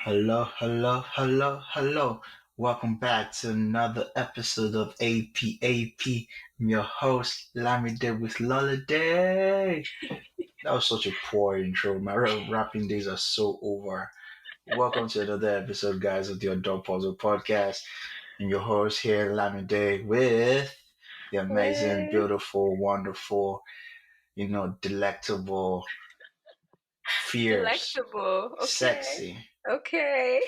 Hello, hello, hello, hello. Welcome back to another episode of APAP. I'm your host, Lamide with Lolade. That was such a poor intro. My rapping days are so over. Welcome to another episode, guys, of the Adult Puzzle Podcast. I'm your host here, Lamide, with the amazing, With beautiful, wonderful, delectable, fierce, delectable. Okay. sexy, Okay.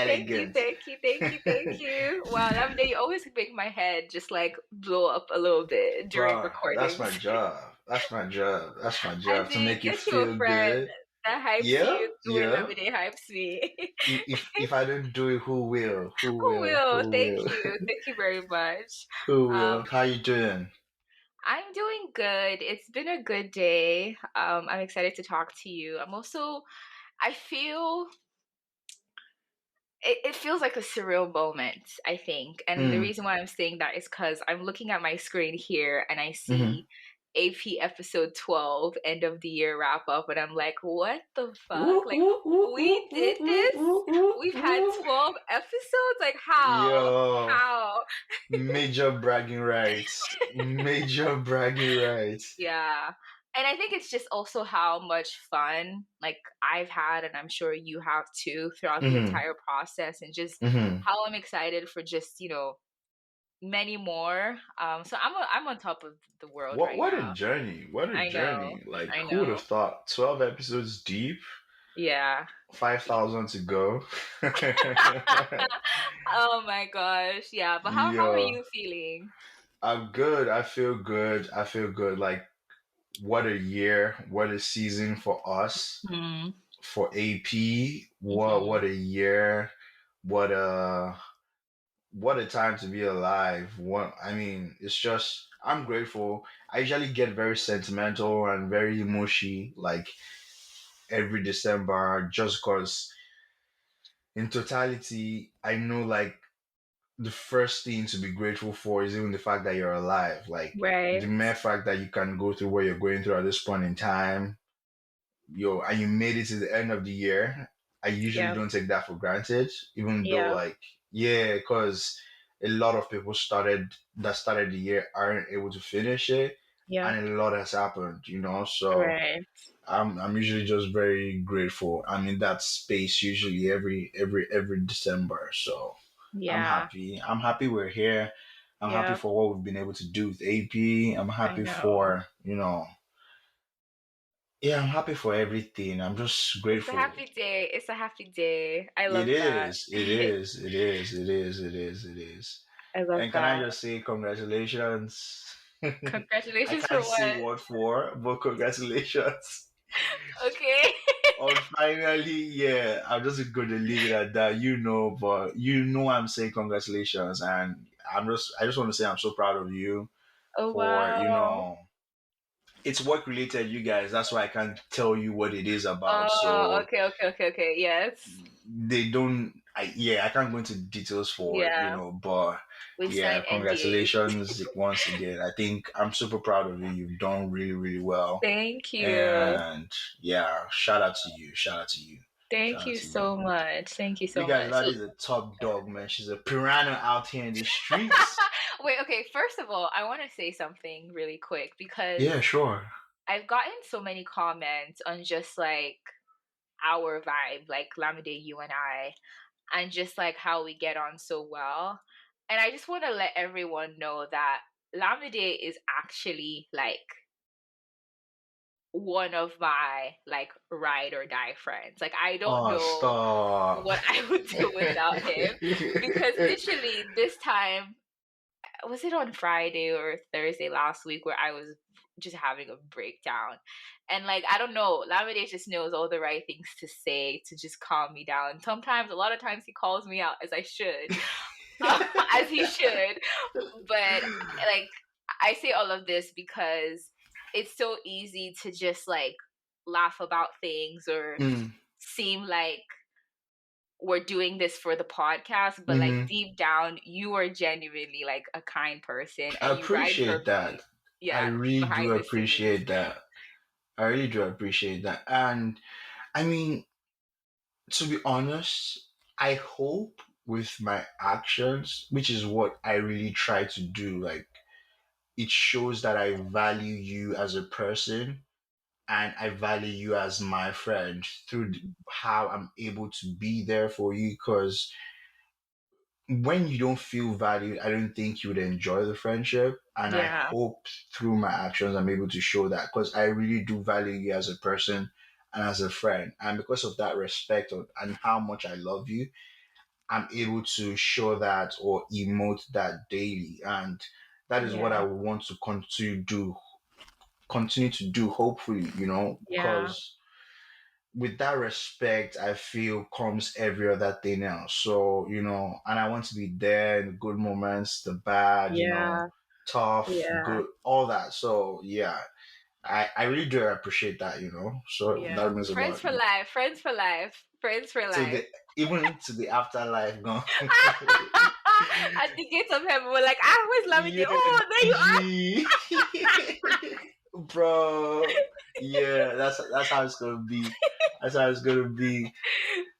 Thank you, elegant. thank you, thank you, thank you. Wow, Lavender, you always make my head just like blow up a little bit during Bro, that's my recordings. job. That's my job. That's my I job to see, make you get you a feel friend good. that hypes Yeah, you the way yeah. Lavender hypes me. If I don't do it, who will? Who Who will? will? Who Thank will? you. Thank you very much. Who will? Um, How you doing? I'm doing good. It's been a good day. I'm excited to talk to you. I feel it feels like a surreal moment, I think. And the Mm, reason why I'm saying that is because I'm looking at my screen here and I mm-hmm. see AP episode 12, end of the year wrap up, and I'm like, what the fuck? Ooh, Like, ooh, ooh, we ooh, did ooh, ooh, this? ooh, ooh, We've had ooh. 12 episodes? Like, how? Yo, How? major bragging rights. Major bragging rights. Yeah. And I think it's just also how much fun like I've had and I'm sure you have too throughout the Mm-hmm. entire process and just Mm-hmm. how I'm excited for just, many more. So I'm on top of the world What right what a now. journey. What a I know. journey. Like I who would have know. thought 12 episodes deep? Yeah. 5,000 to go. Oh my gosh. Yeah, but how are Yo, you feeling? I'm good. I feel good. I feel good. Like, what a year. What a season for us. Hmm. For AP. What Hmm. a year. What a what a time to be alive. It's just I'm grateful. I usually get very sentimental and very mushy like every December just because in totality I know like the first thing to be grateful for is even the fact that you're alive. Like the Right. mere fact that you can go through what you're going through at this point in time, and you made it to the end of the year. I usually Yeah. don't take that for granted, even though Yeah. like because a lot of people started the year aren't able to finish it, Yeah. and a lot has happened, So Right. I'm usually just very grateful. I'm in that space usually every December, so. I'm Yeah. happy. I'm happy we're here. I'm happy Yeah. for what we've been able to do with AP. I'm I happy know. for, yeah, I'm happy for everything. I'm just It's a grateful. happy day. It's a happy day. I It love that. is. It is. It is. It is. It is. It is. I love And can I that. just say congratulations? I Congratulations for can't say what? what for, but congratulations. Okay. On finally, yeah, I'm just going to leave it at that, but I'm saying congratulations. And I just want to say I'm so proud of you Oh for, wow. it's work related, you guys. That's why I can't tell you what it is about. Oh, So okay, okay, okay, okay. Yes. they don't, I can't go into details for it, Yeah. but We've yeah, signed NDAs. congratulations once again. I think I'm super proud of you. You've done really, really well. Thank you. And yeah, shout out to you. Shout out to you. Shout Thank out you to you. so much. Thank you You so guys, much. that is a top dog, man. She's a piranha out here in the streets. Wait, okay. First of all, I want to say something really quick because Yeah, sure. I've gotten so many comments on just like our vibe, like Lamide, you and I, and just like how we get on so well. And I just want to let everyone know that Lamide is actually like one of my like ride or die friends. Like I don't Oh, know stop. what I would do without him because literally this time was it on Friday or Thursday last week where I was just having a breakdown. And like I don't know, Lamide just knows all the right things to say to just calm me down. Sometimes a lot of times he calls me out as I should. As he should. But like I say all of this because it's so easy to just like laugh about things or Mm, seem like we're doing this for the podcast, but like hmm deep down, you are genuinely like a kind person I and you ride for appreciate me. that. I Yeah, really do behind the scenes. appreciate that. I really do appreciate that. I really do appreciate that. I really do appreciate that. I really do appreciate that. I really do appreciate that. I really do appreciate that. I really do appreciate that. I really do appreciate that. I really do appreciate that. I really do appreciate that. I really do appreciate that. I really do appreciate that. And I mean, To be honest, I hope with my actions, which is what I really try to do, like it shows that I value you as a person and I value you as my friend through how I'm able to be there for you. Because when you don't feel valued, I don't think you would enjoy the friendship. And I Yeah. hope through my actions, I'm able to show that because I really do value you as a person and as a friend. And because of that respect and how much I love you, I'm able to show that or emote that daily. And that is what I Yeah. want to continue to do, hopefully, Yeah. because with that respect, I feel comes every other thing else. So, and I want to be there in the good moments, the bad, Yeah. tough, Yeah. good, all that. So, yeah, I really do appreciate that, So Yeah. that means a Friends lot. for life. Friends for life. Friends for To life. the even to the afterlife, gone. At the gates of heaven, we're like, ah, where's Lamide? Yeah, Oh, there you are. G, bro. Yeah, that's how it's gonna be. That's how it's gonna be.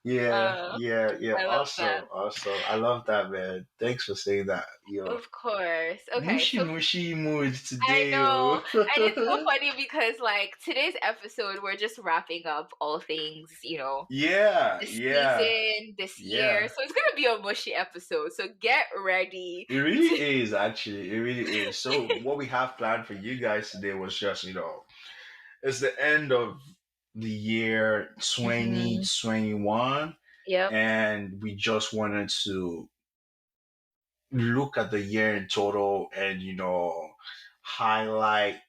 Yeah, Uh, yeah, yeah. I love that. Awesome, awesome. I love that, man. Thanks for saying that. Yo, Of course. Okay, mushy so mushy mood I today, know. yo. And it's so funny because like today's episode we're just wrapping up all things, Yeah, this yeah, season, this year. yeah. So it's gonna be a mushy episode. So get ready It to really is, actually. It really is. So, what we have planned for you guys today was just, it's the end of the year Mhm. 2021, Yep. and we just wanted to look at the year in total and highlight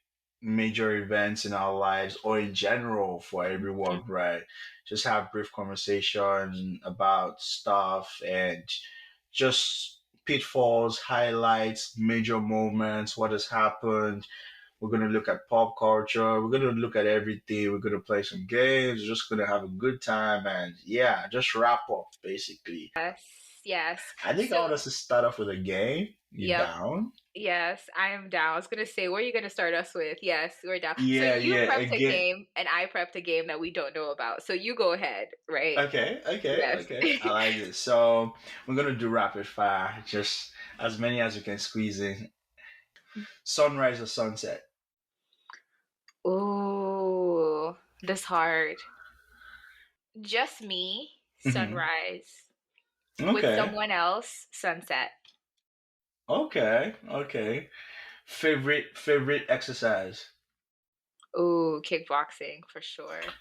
major events in our lives or in general for everyone, right? Just have brief conversations about stuff and just pitfalls, highlights, major moments, what has happened. We're going to look at pop culture. We're going to look at everything. We're going to play some games. We're just going to have a good time and yeah, just wrap up basically. Yes. Yes. I think I So want us to start off with a game. You yep. down? Yes, I am down. I was gonna say, what are you gonna start us with? Yes, we're down. So Yeah, you yeah. prepped a Again. game and I prepped a game that we don't know about. So you go ahead, right? Okay, okay, Yes. okay. I like this. So we're gonna do rapid fire, just as many as we can squeeze in. Sunrise or sunset? Ooh, this hard. Just me, Hmm. sunrise. With Okay, someone else, sunset. okay, okay. Favorite exercise? Ooh, kickboxing for sure.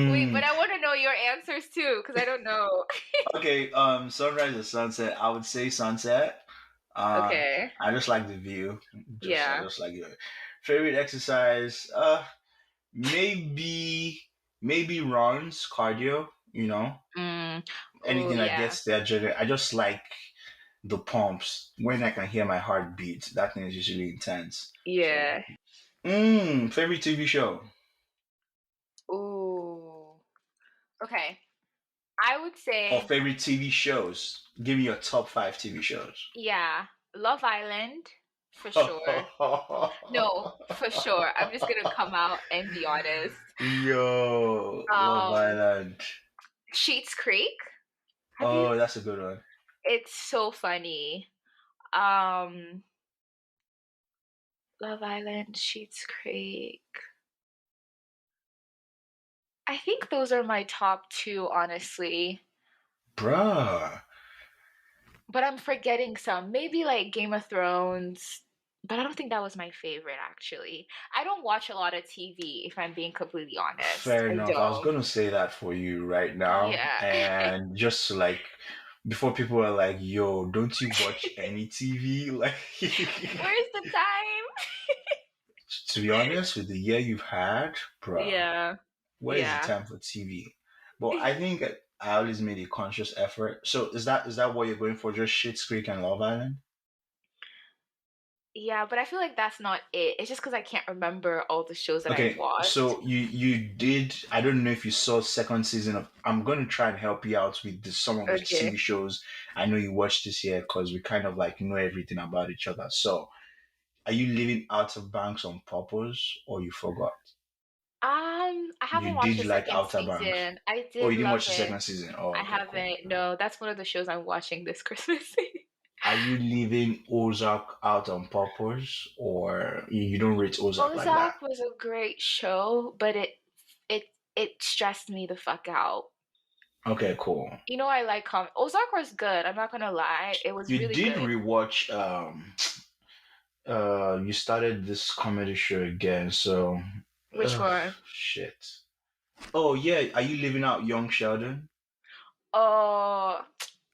Wait, but Mm, I want to know your answers too, because I don't know. okay. Sunrise or sunset? I would say sunset. Uh, Okay. I just like the view. I Yeah. just like it. Favorite exercise? Maybe runs, cardio. Mm. Oh Anything that yeah. gets there. I just like the pumps when I can hear my heart beat. That thing is usually intense. So, Yeah. favorite TV show Ooh. Okay. I would or say, favorite TV shows. Give me your top five TV shows. yeah, Love Island for sure. No, for sure. I'm just gonna come out and be honest. Yo, Love Um, Island. Sheets Creek. Have you? Oh, that's a good one. It's so funny. Um, Love Island, Sheets Creek. I think those are my top two, honestly. Bruh. But I'm forgetting some. Maybe like Game of Thrones. But I don't think that was my favorite, actually. I don't watch a lot of TV, if I'm being completely honest. Fair I enough. I was don't. gonna say that for you right now, Yeah. and just like before, people are like, "Yo, don't you watch any TV?" Like, Where's the time? to be honest, with the year you've had, bruh, Yeah. where is the Yeah. time for TV? But I think I always made a conscious effort. So is that what you're going for? Just Schitt's Creek and Love Island? Yeah, but I feel like that's not it. It's just because I can't remember all the shows that I've Okay, watched. so you did. I don't know if you saw second season of. I'm gonna try and help you out with some of the TV Okay. shows I know you watched this year because we kind of like know everything about each other. So, are you leaving Outer Banks on purpose or you forgot? I haven't You watched did the like second Outer Banks. season. I Oh, did you didn't love watch the it. second season. Oh, I okay, cool. haven't. No, that's one of the shows I'm watching this Christmas. Are you leaving Ozark out on purpose, or you don't rate Ozark like that? Ozark was a great show, but it stressed me the fuck out. Okay, cool. You know, I like Ozark was good. I'm not gonna lie, it was You really did good. rewatch you started this comedy show again, so Which one? shit. Oh yeah, are you leaving out Young Sheldon? Oh,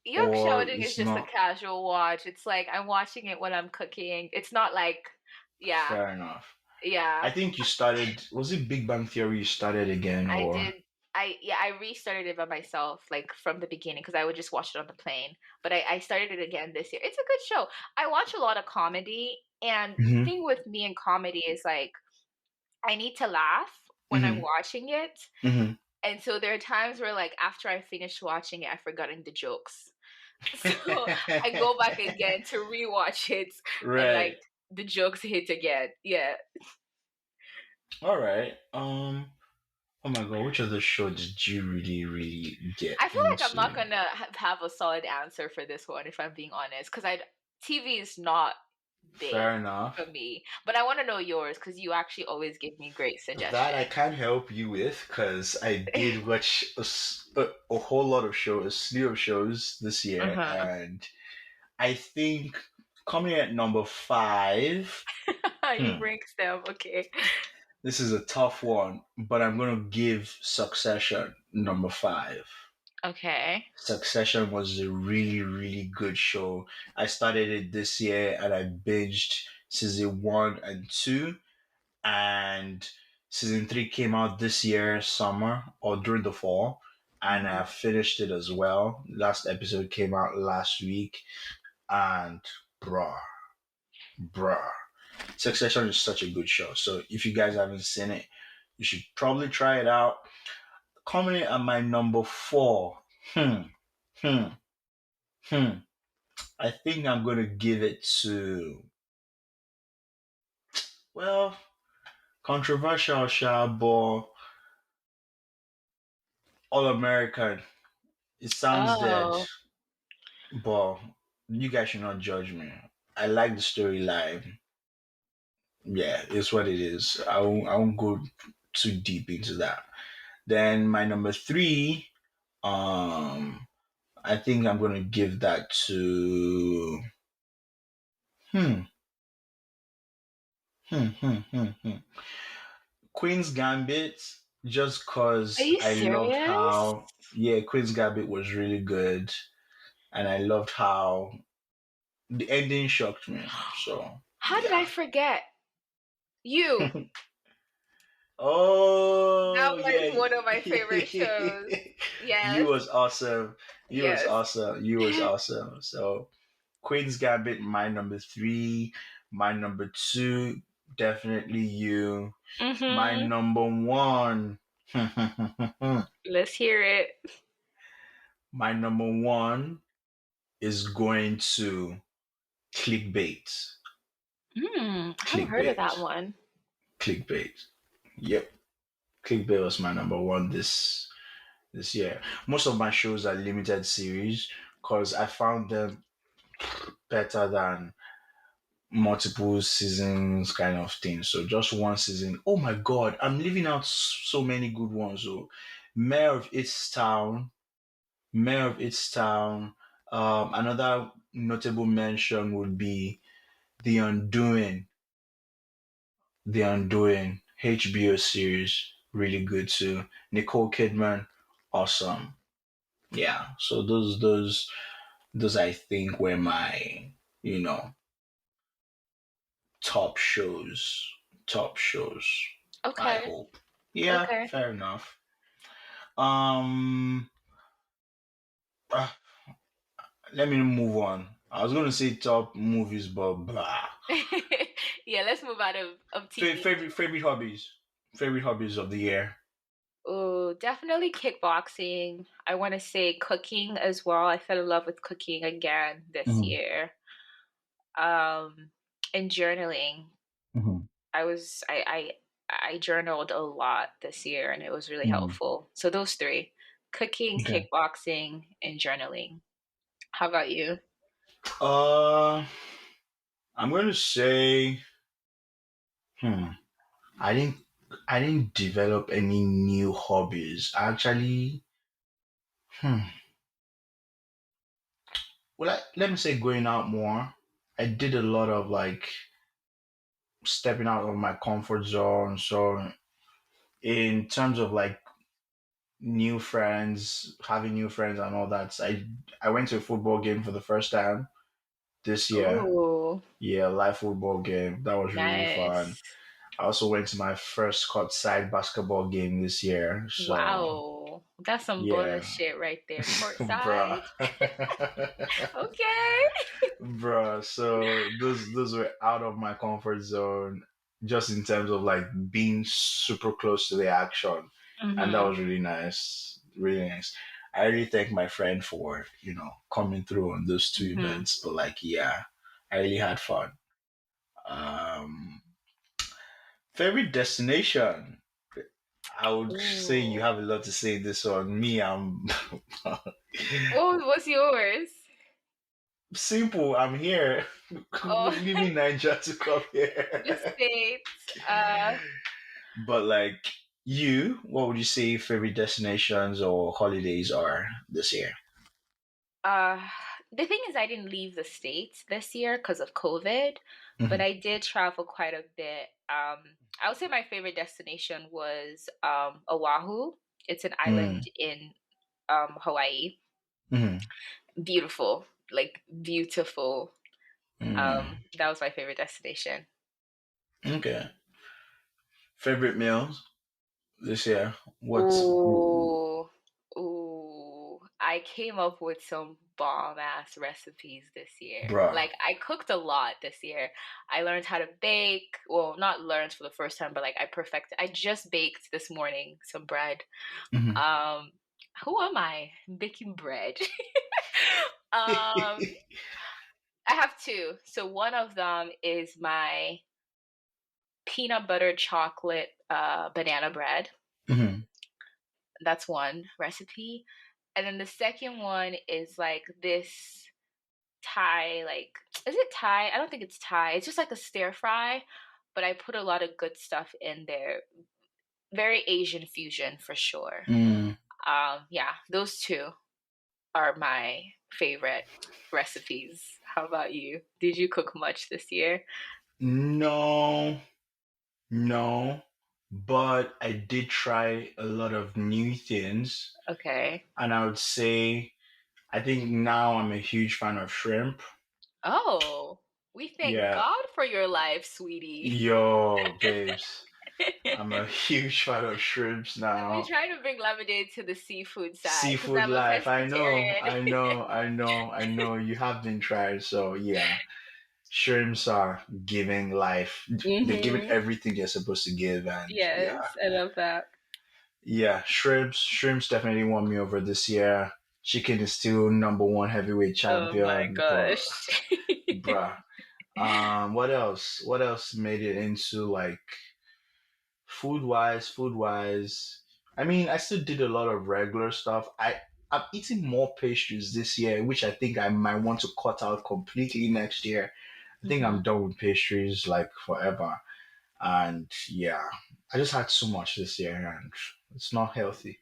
Young Or Sheldon is it's just a not casual watch. It's like I'm watching it when I'm cooking. It's not like, yeah, fair enough? I yeah. think you started, was it Big Bang Theory you started again, I or did. I restarted it by myself, like from the beginning, because I would just watch it on the plane. But I started it again this year. It's a good show. I watch a lot of comedy, and the hmm thing with me and comedy is like I need to laugh when I'm hmm watching it. hmm And so there are times where like after I finish watching it, I've forgotten the jokes. So I go back again to rewatch it and like Right. the jokes hit again. Yeah. All right. Oh my God, which other show did you really get I feel like I'm not into? gonna have a solid answer for this one if I'm being honest, because I TV is not big Fair for enough. me. But I want to know yours because you actually always give me great That I suggestions. can't help you with because I did watch a whole lot of shows, a slew of shows this year, Uh-huh. and I think coming at number five, You hmm, bring them, okay. this is a tough one, but I'm gonna give Succession number five. Okay. Succession was a really good show. I started it this year and I binged season one and two, and season three came out this year, summer or during the fall, and I Mhm. finished it as well. Last episode came out last week, and bruh, bruh, Succession is such a good show. So if you guys haven't seen it, you should probably try it out. Coming in at my number four, hmm, hmm, hmm. I think I'm gonna give it to, well, controversial, but All American. It sounds dead, Oh. but you guys should not judge me. I like the storyline. Yeah, it's what it is. I won't go too deep into that. Then my number three, I think I'm gonna give that to hmm hmm. Queen's Gambit, just Are cause you I loved serious? how, yeah, Queen's Gambit was really good, and I loved how the ending shocked me. So How did I yeah. forget? You. That Oh was yeah, one of my favorite shows. you Yes. was awesome. You was Yes. awesome. You was awesome. So Queen's Gambit, my number three. My number two, definitely you. My Mhm. number one. Let's hear it. My number one is going to clickbait. I haven't heard of that Clickbait. one. Clickbait. Yep. Clickbait was my number one this year. Most of my shows are limited series because I found them better than multiple seasons kind of thing. So just one season. Oh my god, I'm leaving out so many good ones. So Mayor of Town, Mayor of Town. Another notable mention would be The Undoing. The Undoing HBO series, really good too. Nicole Kidman, awesome. Yeah. So those I think were my, you know, top shows. Top shows. I Okay. hope. Yeah, Okay. fair enough. Um, ah, let me move on. I was gonna say top movies, but blah. Yeah, let's move out of TV. Favorite hobbies. Favorite hobbies of the year. Oh, definitely kickboxing. I want to say cooking as well. I fell in love with cooking again this hmm year. Um, and journaling. hmm I was I journaled a lot this year and it was really Mm. helpful. So those three: cooking, Okay. kickboxing, and journaling. How about you? Uh, I'm going to say, hmm, I didn't, I didn't develop any new hobbies. Actually, hmm, well, let me say going out more. I did a lot of like stepping out of my comfort zone. So in terms of like new friends, having new friends and all that, I went to a football game for the first time this year. Ooh, Yeah, live football game. That was really fun. nice. I also went to my first courtside basketball game this year. So Wow. That's some bonus yeah, shit right there. bruh. Courtside. Okay. Bruh, so those were out of my comfort zone, just in terms of like being super close to the action, and that Mm-hmm. was really nice, really nice. I really thank my friend for coming through on those two Mm-hmm. events. But like, yeah, I really had fun. Um, Favorite destination? I would say you Ooh. have a lot to say this on me. I'm What's yours? simple. I'm here. Oh, Leaving Niger to come the here. States. But like you, what would you say favorite destinations or holidays are this year? Uh, the thing is, I didn't leave the States this year because of COVID, but Hmm. I did travel quite a bit. I would say my favorite destination was Oahu. It's an island Mm. in Hawaii. Hmm. Beautiful, like beautiful. Mm. That was my favorite destination. Okay. Favorite meals this year? What's Ooh, ooh. I came up with some bomb ass recipes this year. bruh? Like, I cooked a lot this year. I learned how to bake. Well, not learned for the first time, but like I just baked this morning some bread. Hmm. Um, who am I? Baking bread. Um, I have two. So one of them is my peanut butter chocolate banana bread. Hmm. That's one recipe. And then the second one is like this Thai, like, is it Thai? I don't think it's Thai. It's just like a stir fry, but I put a lot of good stuff in there. Very Asian fusion for sure. Mm. Yeah, those two are my favorite recipes. How about you? Did you cook much this year? No, no, but I did try a lot of new things, Okay. and I would say I think now I'm a huge fan of shrimp. Oh, we thank Yeah, God for your life, sweetie. yo, babes, I'm a huge fan of shrimps I've been now. trying to bring lemonade to the seafood side because Seafood I'm a life. I know, pescatarian. I know, I know, I know. You have been tried, so yeah. Shrimps are giving life. They're giving Mm-hmm. everything they're supposed to give, and yeah, Yes, I love that. yeah. Shrimps definitely won me over this year. Chicken is still number one heavyweight Oh my champion, but gosh. bruh. What else? What else made it into like food wise? Food wise, I mean, I still did a lot of regular stuff. I'm eating more pastries this year, which I think I might want to cut out completely next year. I think I'm Hmm. done with pastries like forever. And yeah, I just had so much this year and it's not healthy.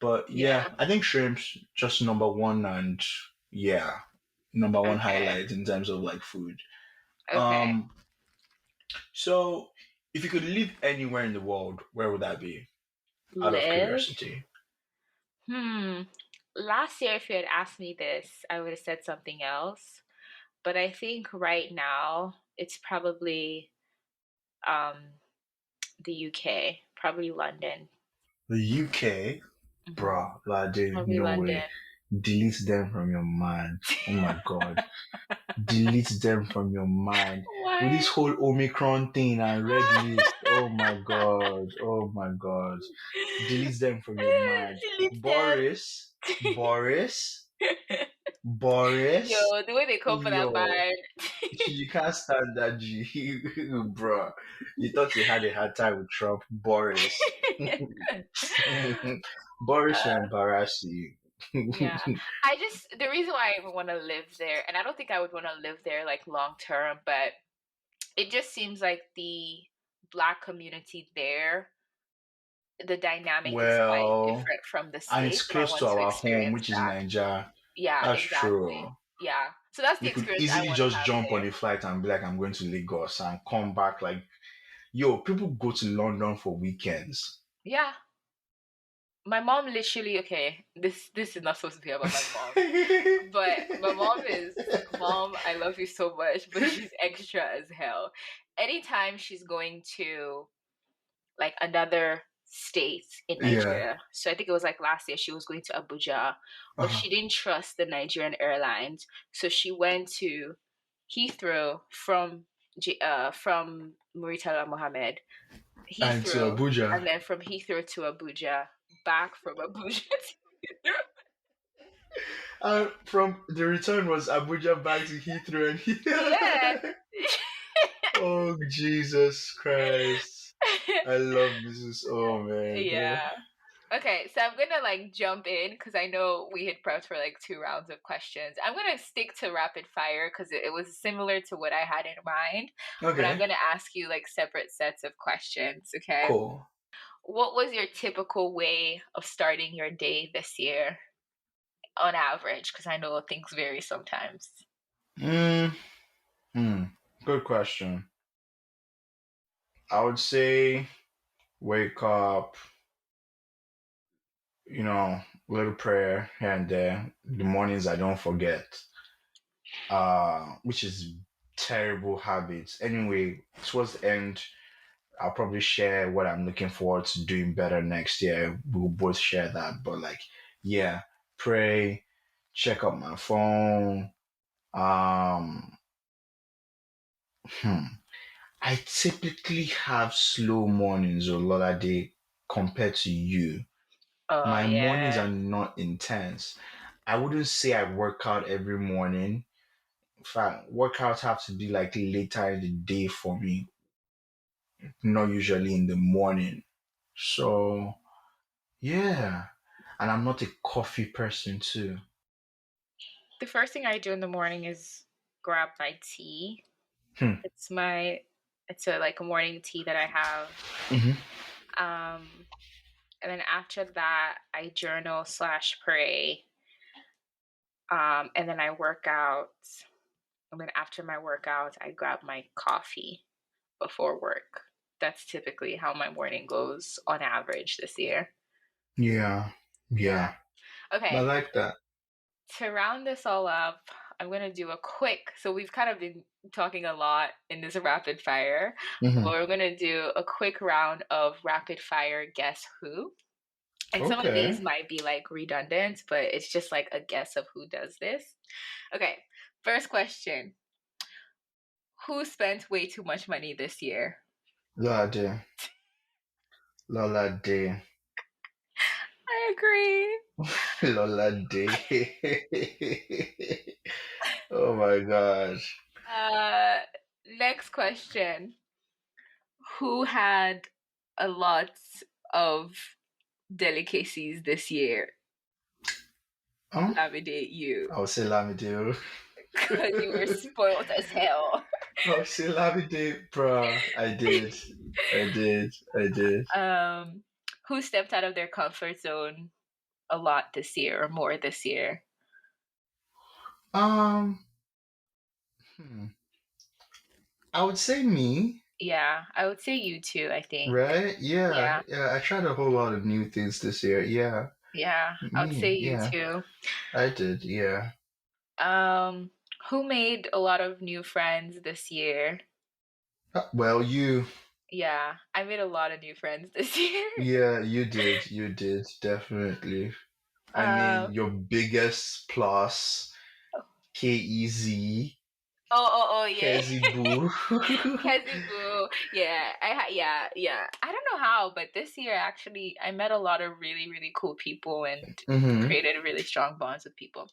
But yeah, Yeah. I think shrimps just number one and yeah, number one Okay. highlight in terms of like food. Okay. Um, so if you could live anywhere in the world, where would that be? Out of Live. curiosity. Hmm. Last year, if you had asked me this, I would have said something else. But I think right now it's probably um the UK, probably London. The UK, Hmm. bruh, Lade, Probably no London. way. Delete them from your mind. Oh my god. Delete them from your mind. With this Why? whole Omicron thing and red list, oh my god, oh my god. Delete them from your mind. Delete them. Boris, Boris, Yo, Boris. the way they come for that Yo, man. you can't stand that G, bro. You thought you had a hard time with Trump, Boris. Boris will uh, embarrass you. yeah. The reason why I even want to live there, and I don't think I would want to live there like long term, but it just seems like the Black community there, the dynamic is quite Well, different from the and it's States. So I close want to to our home, experience which is that. Nigeria. Yeah, That's exactly. true. Yeah. So that's the You could experience I easily want to just have jump on there. a flight and be like, I'm going to Lagos and come back. Like, yo, people go to London for weekends. Yeah. My mom literally, okay, this is not supposed to be about my mom. But my mom, I love you so much, but she's extra as hell. Anytime she's going to like another state in Yeah. Nigeria. So I think it was like last year she was going to Abuja, but Uh-huh. she didn't trust the Nigerian airlines. So she went to Heathrow from Muritala Mohammed, And to Heathrow, and Abuja. then from Heathrow to Abuja, back from Abuja to From the return was Abuja back to Heathrow and yeah. oh Jesus Christ. I love this. Oh man. Yeah. Okay, so I'm gonna like jump in because I know we had prepped for like 2 rounds of questions. I'm gonna stick to rapid fire because it was similar to what I had in mind, but I'm Okay. gonna ask you like separate sets of questions. Okay. Cool. What was your typical way of starting your day this year on average? Because I know things vary sometimes. Mm, hmm. Good question. I would say wake up, little prayer here and there. The mornings I don't forget. Which is terrible habits. Anyway, towards the end, I'll probably share what I'm looking forward to doing better next year. We'll both share that. But like, yeah, pray, check out my phone. Um, hmm. I typically have slow mornings a lot of day compared to you. Oh My mornings yeah. are not intense. I wouldn't say I work out every morning. In fact, workouts have to be like later in the day for me, not usually in the morning. So yeah, and I'm not a coffee person too. The first thing I do in the morning is grab my tea. Hmm. It's my it's a like a morning tea that I have. Hmm. Um and then after that I journal slash pray. And then I work out. And then after my workout I grab my coffee before work. That's typically how my morning goes on average this year. Yeah, Yeah. yeah, I Okay. like that. To round this all up, I'm going to do a quick. So we've kind of been talking a lot in this rapid fire, but Hmm. we're going to do a quick round of rapid fire guess who. And some of these Okay, might be like redundant, but it's just like a guess of who does this. Okay. First question. Who spent way too much money this year? Lolade, Lolade, I agree. Lolade. Oh my gosh. Uh, Next question. Who had a lot of delicacies this year? Um, Lamide, you. I'll say Lamide. Because you were spoiled as hell. I'll say Lamide, bruh. I did. I did. I did. Um, who stepped out of their comfort zone a lot this year or more this year? Um, hmm. I would say me, Yeah, I would say you too, I think. right? Yeah, Yeah, yeah. I tried a whole lot of new things this year. Yeah, yeah, I would say me. you Yeah, too. I did. Yeah. Um, who made a lot of new friends this year? Well, you. Yeah, I made a lot of new friends this year. Yeah, you did. You did definitely. I mean, Um, your biggest plus, KEZ, oh, yeah. Kezibu. Kezibu. Yeah, yeah, yeah. I don't know how, but this year actually I met a lot of really, really cool people and Hmm. created really strong bonds with people.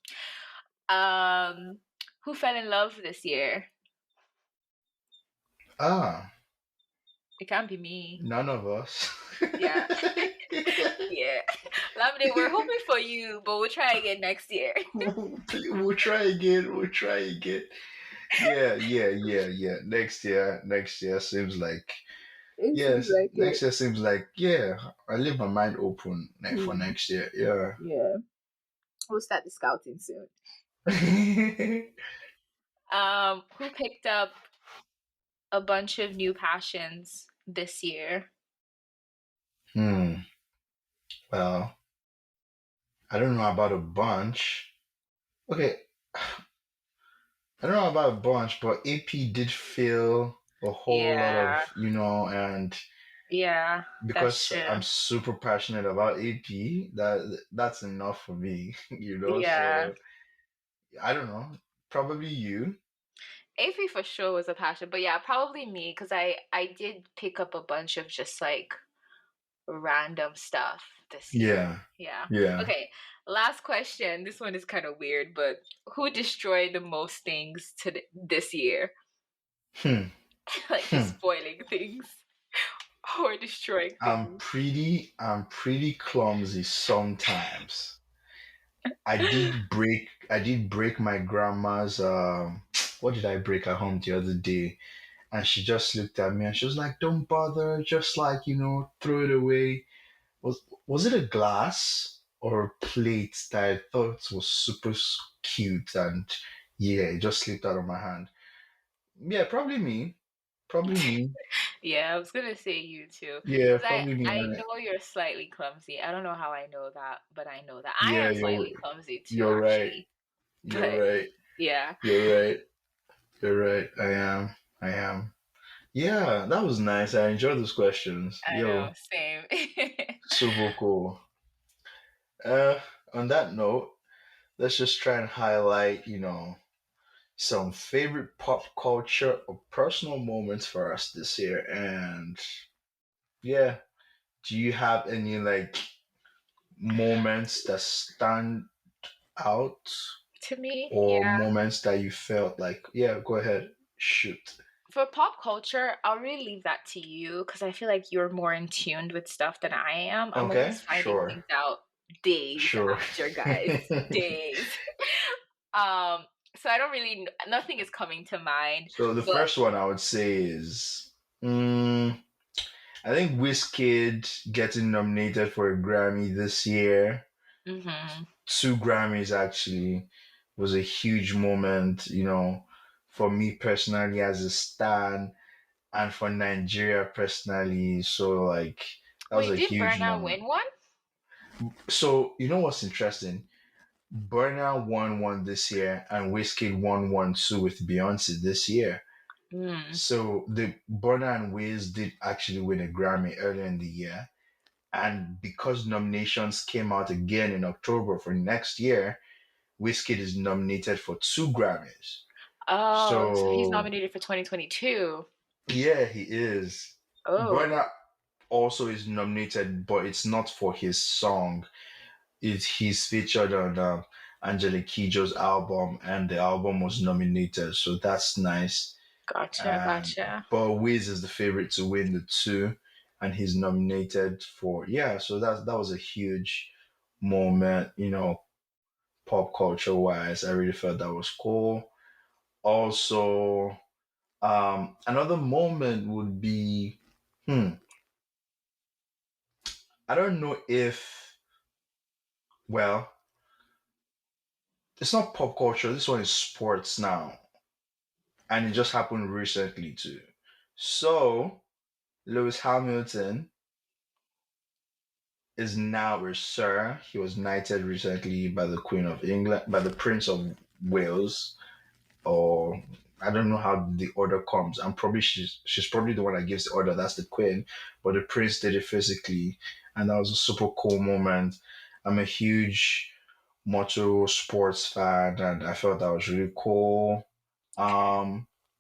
Um, who fell in love this year? Ah, It can't be me. none of us. Yeah. Yeah. Lamine, we're hoping for you, but we'll try again next year. We'll try again. We'll try again. Yeah, yeah, yeah, yeah. Next year seems like It seems yes. like Next it. year seems like yeah. I leave my mind open for Hmm. next year. Yeah. Yeah. We'll start the scouting soon. Who picked up a bunch of new passions this year? hmm. Well, I don't know about a bunch. Okay, I don't know about a bunch, but AP did feel a whole lot Yeah. of, and Yeah, that's because I'm true. super passionate about AP, that's enough for me, Yeah. So I don't know, probably you. AP for sure was a passion, but yeah, probably me because I did pick up a bunch of just like random stuff this year. Yeah, Yeah. yeah. Okay. Last question. This one is kind of weird, but who destroyed the most things this year? Hmm. Like just Hmm. spoiling things or destroying things. I'm pretty clumsy sometimes. I did break my grandma's what did I break at home the other day? And she just looked at me and she was like, "Don't bother, just like, throw it away." Was it a glass or a plate that I thought was super cute, and yeah, it just slipped out of my hand. Yeah, probably me. Probably me. Yeah, I was gonna say you too, Yeah, because probably me. I know you're slightly clumsy. I don't know how I know that, but I know that I Yeah, am slightly clumsy too, you're right. actually. You're But right. yeah, You're right. You're right. I am. I am. Yeah, that was nice. I enjoyed those questions. I know, Yo, same. super cool. Uh, on that note, let's just try and highlight, some favorite pop culture or personal moments for us this year. And yeah, do you have any like moments that stand out To me, or yeah. moments that you felt like, yeah, go ahead, shoot. For pop culture, I'll really leave that to you because I feel like you're more in tuned with stuff than I am. I'm Okay, always finding sure, things out days sure. after, guys. Days. Um, so I don't really, nothing is coming to mind, So the but first one I would say is, I think Wizkid getting nominated for a Grammy this year, mhm. two Grammys actually, was a huge moment, for me personally as a stan and for Nigeria personally. So like that was Wait, a did huge Burna moment. win one? So you know what's interesting? Burna won one this year and Wizkid won one too with Beyonce this year. Mm. So the Burna and Wiz did actually win a Grammy earlier in the year. And because nominations came out again in October for next year, Wizkid is nominated for two Grammys. Oh, so he's So nominated for 2022. yeah, he is. Oh, Burna also is nominated, but it's not for his song. He's featured on Angelique Kidjo's album, and the album was nominated, so that's nice. gotcha, And gotcha. but Wiz is the favorite to win the two, and he's nominated for yeah. So that was a huge moment, pop culture wise. I really felt that was cool. Also, another moment would be, hmm, I don't know if, well, it's not pop culture. This one is sports now, and it just happened recently too. So Lewis Hamilton is now a sir. He was knighted recently by the Queen of England, by the Prince of Wales, or I don't know how the order comes. She's probably the one that gives the order. That's the Queen, but the Prince did it physically, and that was a super cool moment. I'm a huge motor sports fan, and I felt that was really cool. Okay.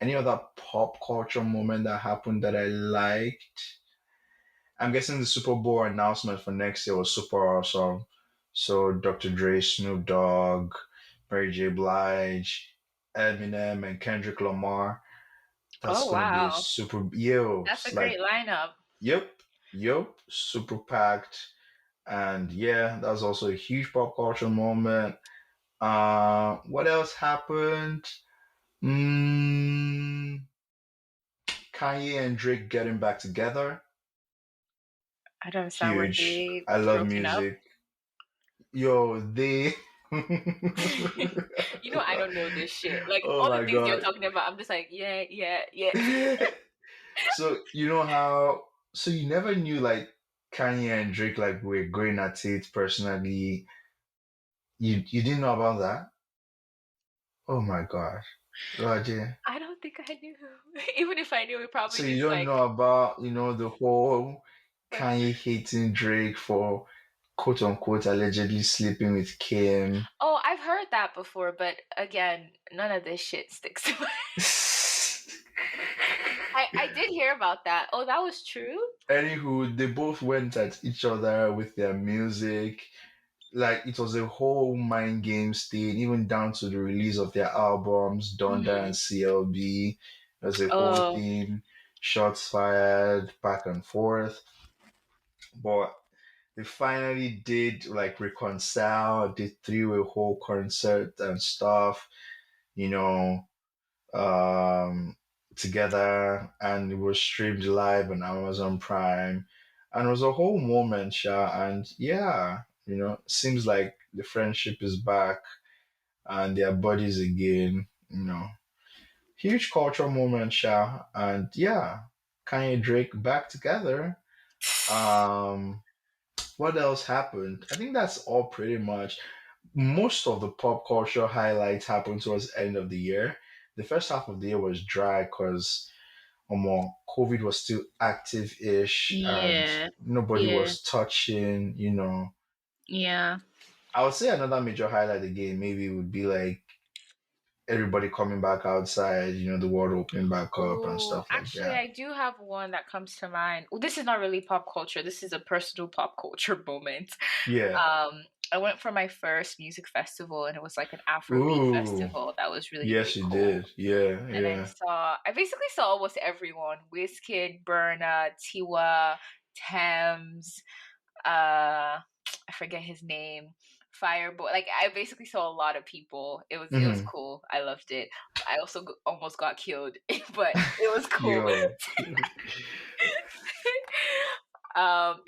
Any other pop culture moment that happened that I liked? I'm guessing the Super Bowl announcement for next year was super awesome. So Dr. Dre, Snoop Dogg, Mary J. Blige, Eminem, and Kendrick Lamar. That's Oh gonna be a wow, super yo. that's It's a great like lineup. yep, super packed. And yeah, that's also a huge pop culture moment. What else happened? Mm, Kanye and Drake getting back together. I don't understand. Were Huge. they I love broken up? music. Yo, they. You know, I don't know this shit. Like Oh all the my things you're god. talking about, I'm just like, yeah, yeah, yeah. So you know how? So you never knew like Kanye and Drake like were going at it personally. You didn't know about that? Oh my gosh, Roger. I don't think I knew. Even if I knew, we probably So you just don't like know about the whole like. Kanye hating Drake for quote unquote allegedly sleeping with Kim. Oh, I've heard that before, but again, none of this shit sticks to my. I did hear about that. Oh, that was true. Anywho, they both went at each other with their music. Like it was a whole mind games thing, even down to the release of their albums, Donda Hmm. and CLB. There's a whole Oh, thing, shots fired, back and forth. But they finally did like reconcile. They threw a whole concert and stuff, you know, um, together, and it was streamed live on Amazon Prime, and it was a whole moment, Sha. And yeah, seems like the friendship is back and they're buddies again. Huge cultural moment, Sha. And yeah, Kanye Drake back together. Um, what else happened? I think that's all pretty much. Most of the pop culture highlights happened towards the end of the year. The first half of the year was dry because COVID was still active-ish and yeah, nobody yeah, was touching. yeah. I would say another major highlight again maybe would be like everybody coming back outside, the world opening back up and Oh, stuff like actually, that. I do have one that comes to mind. Well, this is not really pop culture. This is a personal pop culture moment. Yeah. Um, I went for my first music festival, and it was like an Afrobeat Ooh. festival. That was really, Yes, really you cool. did. Yeah, And yeah. I basically saw almost everyone: Wizkid, Burna, Tiwa, Thames, I forget his name, Fireboy. Like I basically saw a lot of people. It was Hmm. cool. I loved it. I also almost got killed, but it was cool. Yo,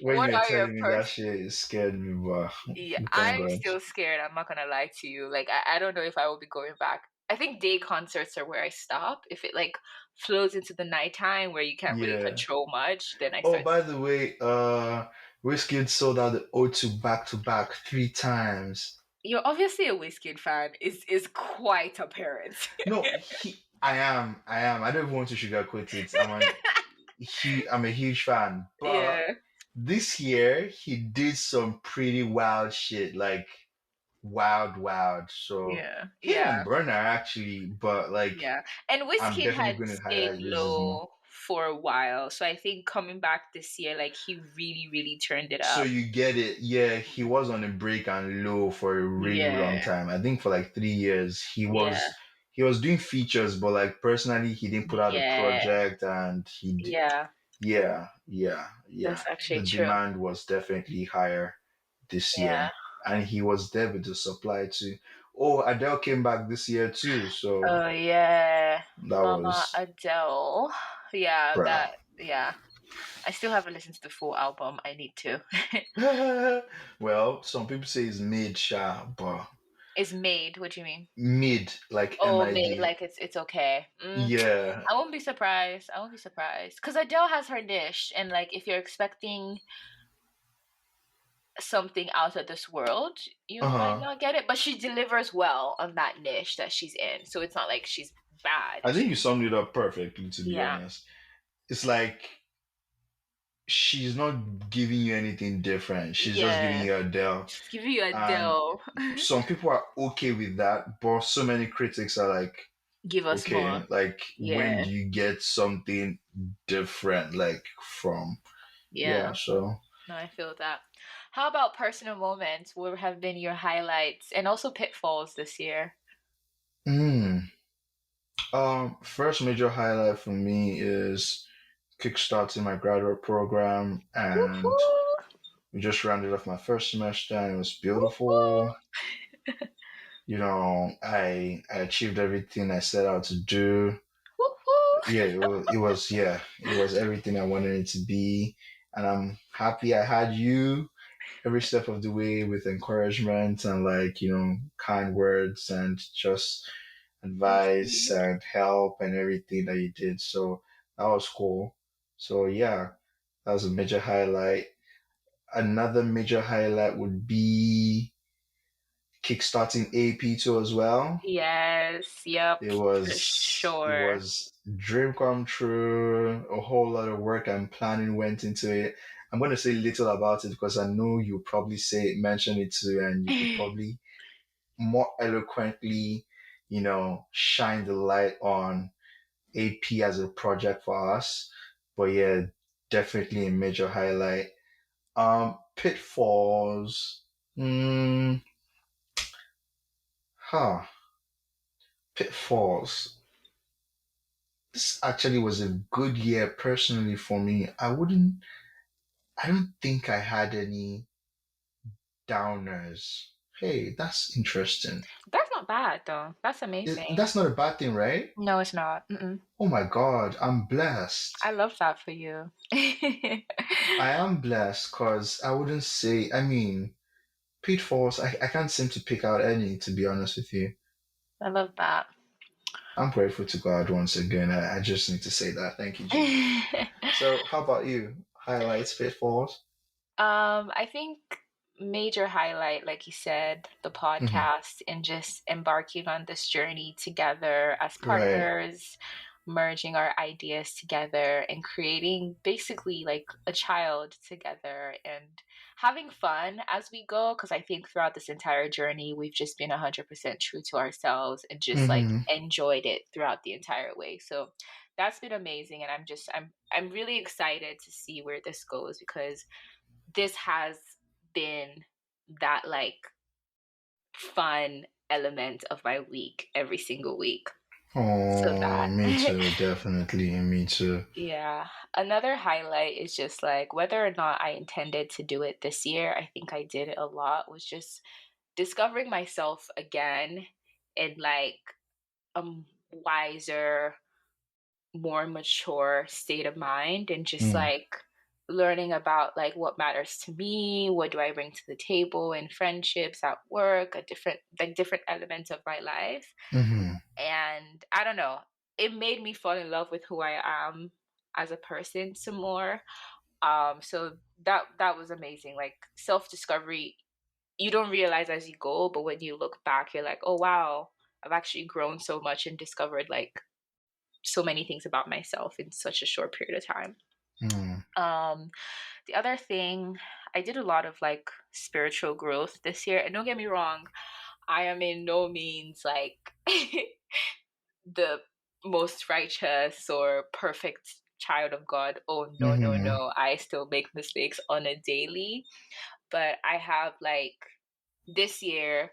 when What you're are your telling me that pers? shit, it scared me, but Yeah, thank I'm God. still scared. I'm not gonna lie to you. Like I don't know if I will be going back. I think day concerts are where I stop. If it like flows into the nighttime where you can't really Yeah. control much, then I Oh, start. by the way, Wizkid sold out the O2 back to back 3 times. You're obviously a Wizkid fan. Is quite apparent. No, I am. I don't even want to sugarcoat it. I'm a huge fan. But Yeah, this year he did some pretty wild shit, like wild, wild. So yeah, him yeah. and Burner actually, but like Yeah, and I'm Wizkid definitely had going to stayed highlight Wiz's more. low for a while, so I think coming back this year, like he really, really turned it So up. you get it. Yeah, he was on a break and low for a really long Yeah, time. I think for like 3 years. He yeah, was he was doing features, but like personally he didn't put out a yeah, project and he did. yeah. Yeah, yeah, That's yeah. actually The true. demand was definitely higher this Yeah. year. And he was there with the supply too. Oh, Adele came back this year too, so Oh yeah, that Mama was Adele. Yeah, bruh. that. Yeah, I still haven't listened to the full album. I need to. Well, some people say it's mid sha, but It's made. What do you mean? mid like Oh, made. MID. Like it's okay. Yeah. I won't be surprised. I won't be surprised because Adele has her niche, and like if you're expecting something out of this world, you might Uh-huh. not get it. But she delivers well on that niche that she's in, so it's not like she's bad. I think you summed it up perfectly, to be Yeah, honest. It's like she's not giving you anything different. She's just giving yeah. you Adele. She's giving you And Adele. some people are okay with that, but so many critics are like, Give us more. okay, like when Yeah, do you get something different, like from, yeah, yeah. so No, I feel that. How about personal moments? What have been your highlights and also pitfalls this year? Mm. First major highlight for me is kickstarting my graduate program, and Woohoo! we just rounded off my first semester, and it was Woohoo! beautiful. I achieved everything I set out to do. Woohoo! Yeah, it was everything I wanted it to be, and I'm happy I had you every step of the way with encouragement and kind words and just advice Received. and help and everything that you did. So that was cool. So yeah, that was a major highlight. Another major highlight would be kickstarting AP2 as well. Yes, yep, It for was it sure. was dream come true. A whole lot of work and planning went into it. I'm going to say little about it because I know you probably mention it too, and you could probably more eloquently, shine the light on AP as a project for us. But yeah, definitely a major highlight. Pitfalls. Mm, huh. Pitfalls. This actually was a good year personally for me. I don't think I had any downers. Hey, that's interesting. That's not bad though. That's amazing. That's not a bad thing, right? No, it's not. Mm-mm. Oh my God, I'm blessed. I love that for you. I I am blessed because I wouldn't say, I mean, pitfalls, I can't seem to pick out any, to be honest with you. love that. I'm grateful to God once again. I just need to say that. Thank you, Jesus. So, how about you? Highlights, pitfalls? I think major highlight, like you said, the Hmm. podcast and just embarking on this journey together as Right. partners, merging our ideas together and creating basically like a child together and having fun as we go. Because I think throughout this entire journey, we've just been 100% true to ourselves and just like Hmm. enjoyed it throughout the entire way. So that's been amazing. And I'm really excited to see where this goes because this has been that like fun element of my week every single week. So Oh, that me too, definitely. Me too. yeah. Another highlight is just like whether or not I intended to do it this year, I think I did it a lot, was just discovering myself again in like a wiser, more mature state of mind and just Mm. like learning about like what matters to me, what do I bring to the table in friendships, at work, a different elements of my life. Hmm. And I don't know, it made me fall in love with who I am as a person some more. So that was amazing. Like self-discovery, you don't realize as you go, but when you look back, you're like, oh wow, I've actually grown so much and discovered like so many things about myself in such a short period of time. Mm. Um, the other thing, I did a lot of like spiritual growth this year. And don't get me wrong, I am in no means like the most righteous or perfect child of God. Oh, no, no, Hmm. no. I still make mistakes on a daily. But I have like this year,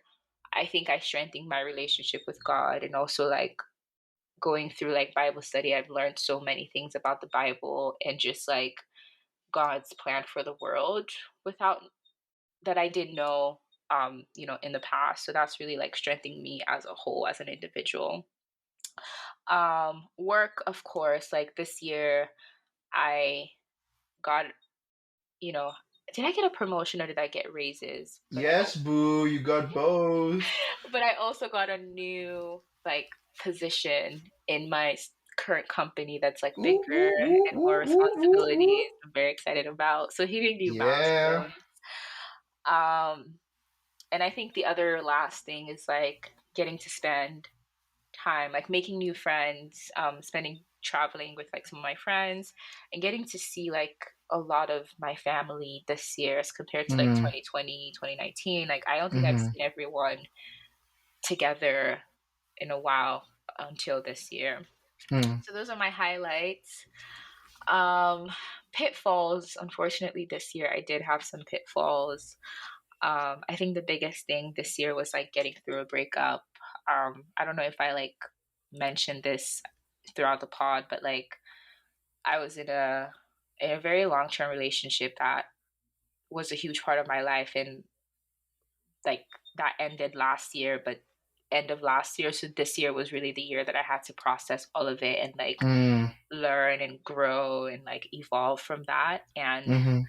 I think I strengthened my relationship with God and also like going through like Bible study, I've learned so many things about the Bible and just like God's plan for the world without that I didn't know in the past. So that's really like strengthening me as a whole as an individual. Work, of course, like this year I got, you know, did I get a promotion or did I get raises? Yes, boo, you got both. But I also got a new like position in my current company that's like Ooh, bigger ooh, ooh, and more ooh, ooh, ooh, ooh. responsibilities. I'm very excited about. So hitting new Yeah. milestones. Um, and I think the other last thing is like getting to spend time, like making new friends, spending traveling with like some of my friends and getting to see like a lot of my family this year as compared to like Hmm. 2020, 2019. Like I don't think I've Hmm. seen everyone together in a while until this year. Hmm. So those are my highlights. Um, pitfalls, unfortunately, this year I did have some pitfalls. I think the biggest thing this year was like getting through a breakup. I don't know if I like mentioned this throughout the pod, but like I was in a very long term relationship that was a huge part of my life, and like that ended last year, but end of last year. So this year was really the year that I had to process all of it and like Mm, learn and grow and like evolve from that. And mm-hmm.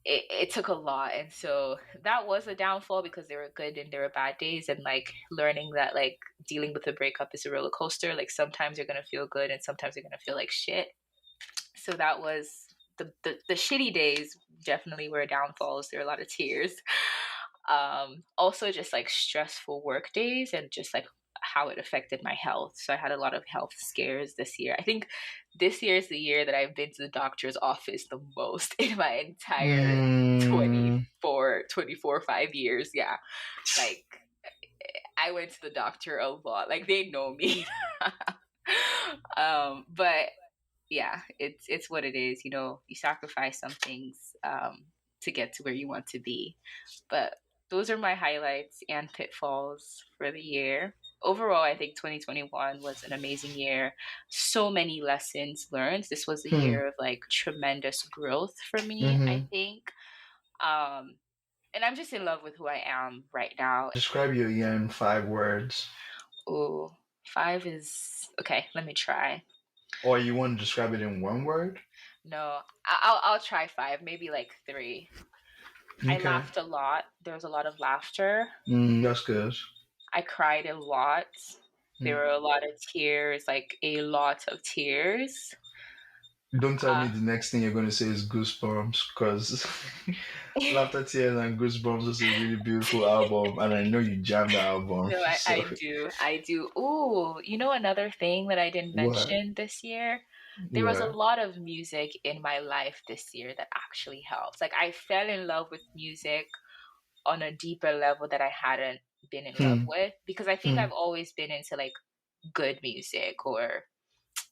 it took a lot. And so that was a downfall because there were good and there were bad days. And like learning that like dealing with a breakup is a roller coaster. Like sometimes you're going to feel good and sometimes you're going to feel like shit. So that was the shitty days definitely were downfalls. There were a lot of tears. Also just like stressful work days and just like how it affected my health. So I had a lot of health scares this year. I think this year is the year that I've been to the doctor's office the most in my entire Mm, 5 years. Yeah. Like I went to the doctor a lot. Like they know me. But yeah, it's what it is. You know, you sacrifice some things to get to where you want to be. But those are my highlights and pitfalls for the year. Overall, I think 2021 was an amazing year. So many lessons learned. This was a hmm, year of like tremendous growth for me, I mm-hmm. think. Um, and I'm just in love with who I am right now. Describe your year in 5 words. Oh, five is okay. Let me try. Or you want to describe it in one word? No, I'll try five. Maybe like three. I Okay. laughed a lot. There was a lot of laughter. That's good. I cried a lot. There Mm. were a lot of tears, like a lot of tears. Don't tell me Uh, the next thing you're going to say is Goosebumps, because Laughter, Tears, and Goosebumps is a really beautiful album, and I know you jammed the album. no, So, I do. I do. Ooh, you know another thing that I didn't what? mention this year? There was a What? lot of music in my life this year that actually helps. Like I fell in love with music on a deeper level that I hadn't been in love Hmm. with because I think Hmm. I've always been into like good music or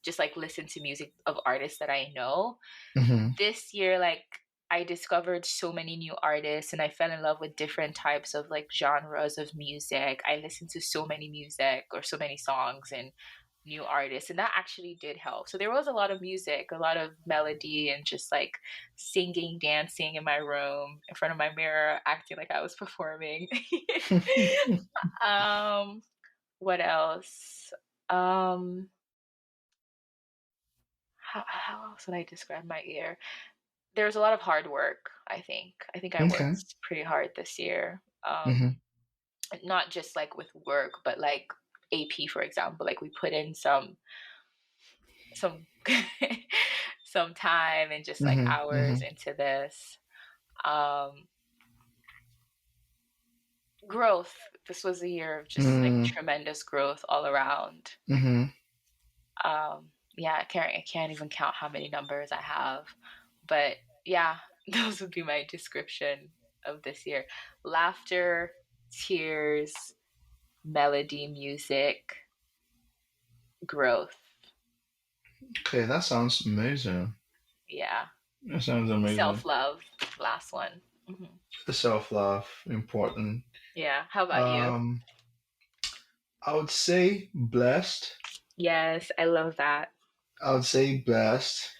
just like listen to music of artists that I know. Hmm. This year, like I discovered so many new artists and I fell in love with different types of like genres of music. I listened to so many music or so many songs and new artists, and that actually did help. So there was a lot of music, a lot of melody, and just like singing, dancing in my room in front of my mirror, acting like I was performing. um, what else? Um, how else would I describe my year? There was a lot of hard work, I think. I think I Okay. worked pretty hard this year. Hmm. Not just like with work, but like AP, for example. Like we put in some some time and just like Hmm. hours Hmm. into this. Um, Growth. This was a year of just like Hmm. tremendous growth all around. Hmm. Yeah, I can't even count how many numbers I have. But yeah, those would be my description of this year. Laughter, tears, melody, music, growth. Okay, that sounds amazing. Yeah. That sounds amazing. Self love, last one. Hmm. The self love, important. Yeah. How about you? Um, I would say blessed. Yes, I love that. I would say blessed.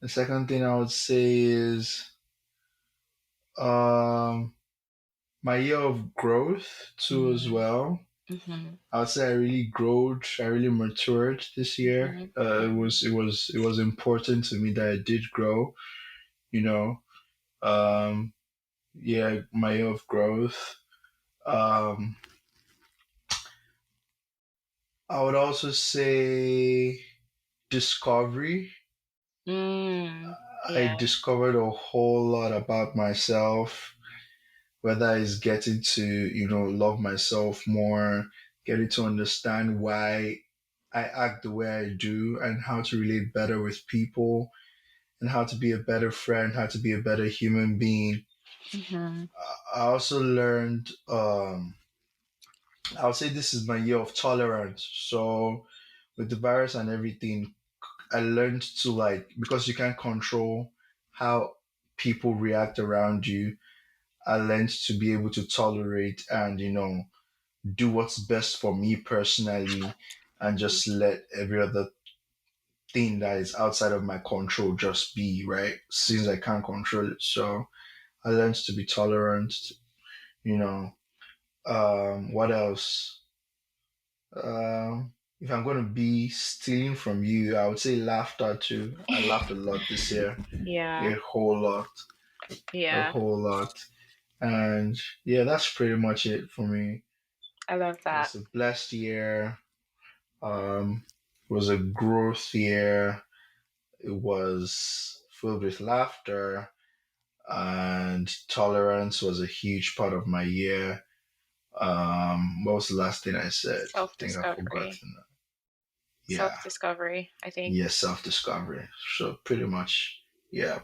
The second thing I would say is um my year of growth too as Mm-hmm. well. Mm-hmm. I would say I really growed, I really matured this year. Mm-hmm. It was important to me that I did grow. You know, yeah, my year of growth. Um, I would also say discovery. Mm. I Yeah. discovered a whole lot about myself, whether it's getting to, love myself more, getting to understand why I act the way I do and how to relate better with people and how to be a better friend, how to be a better human being. Mm-hmm. I also learned, I would say this is my year of tolerance. So with the virus and everything, I learned to, like, because you can't control how people react around you. I learned to be able to tolerate and, do what's best for me personally and Mhm. just let every other thing that is outside of my control just be, right? Since I can't control it. So I learned to be tolerant, you know. What else? If I'm going to be stealing from you, I would say laughter too. I laughed a lot this year, Yeah. a whole lot, a Yeah. whole lot. And yeah, that's pretty much it for me. I love It that. was a blessed year. It was a growth year. It was filled with laughter, and tolerance was a huge part of my year. What was the last thing I said? I think I've Self-discovery. forgotten. Yeah, Self-discovery, I think. yeah, self discovery. So pretty much, yeah,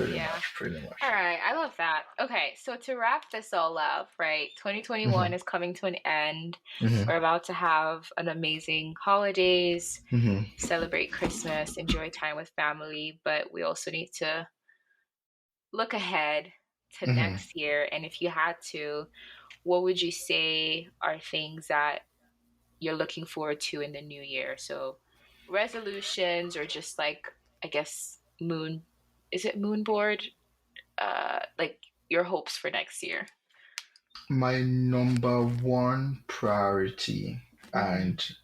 Yeah. pretty All much. right, I love that. Okay, so to wrap this all up, right? 2021 Mm-hmm, is coming to an end. mm-hmm, We're about to have an amazing holidays, mm-hmm, celebrate Christmas, enjoy time with family, but we also need to look ahead to mm-hmm. next year. And if you had to, what would you say are things that you're looking forward to in the new year? So resolutions or just like, I guess, is it moon board? Like your hopes for next year. My number one priority, Mm-hmm. and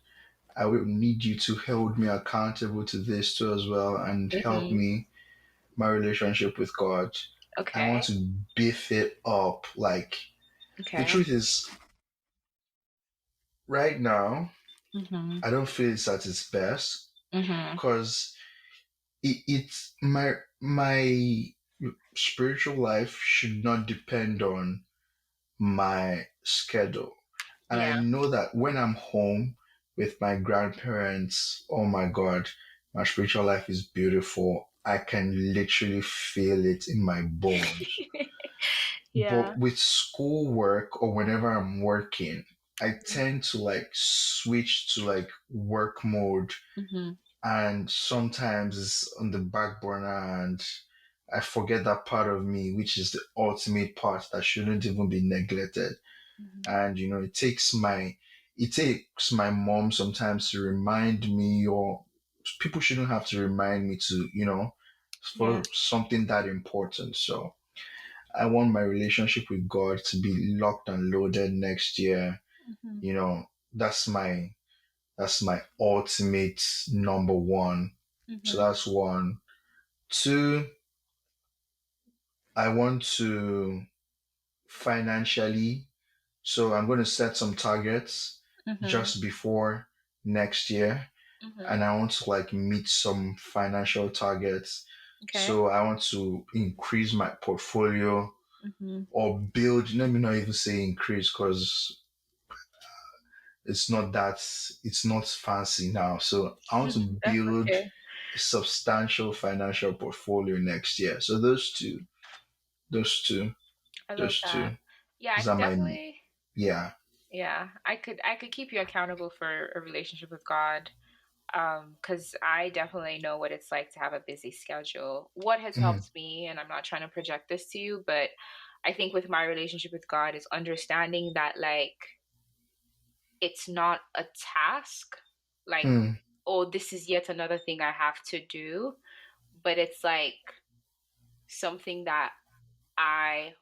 I will need you to hold me accountable to this too as well, and help Mm-hmm. me my relationship with God. I want Okay. to beef it up. Like the Okay. truth is, right now, Mm-hmm. I don't feel it's at its best Mm-hmm. because it's my spiritual life should not depend on my schedule. And I Yeah. know that when I'm home with my grandparents, oh my God, my spiritual life is beautiful. I can literally feel it in my bones. Yeah. But with schoolwork or whenever I'm working, I tend to like switch to like work mode, Mm-hmm. and sometimes it's on the back burner and I forget that part of me, which is the ultimate part that shouldn't even be neglected. Mm-hmm. And it takes my mom sometimes to remind me, or people shouldn't have to remind me to, Yeah. for something that important. So I want my relationship with God to be locked and loaded next year. Mm-hmm. You know, that's my ultimate number one. So Mm-hmm. that's one. Two, I want to financially, so I'm going to set some targets Mm-hmm. just before next year, Mm-hmm. and I want to like meet some financial targets. Okay. So I want to increase my portfolio Mm-hmm. or build, let me not even say increase because it's not fancy now. So I want to That's build okay. a substantial financial portfolio next year. So those two, I love those that. two, Yeah, I those could are my, definitely. yeah. Yeah, I could keep you accountable for a relationship with God. Because I definitely know what it's like to have a busy schedule. What has Mhm, helped me, and I'm not trying to project this to you, but I think with my relationship with God is understanding that like it's not a task, like, hmm, oh, this is yet another thing I have to do, but it's like something that I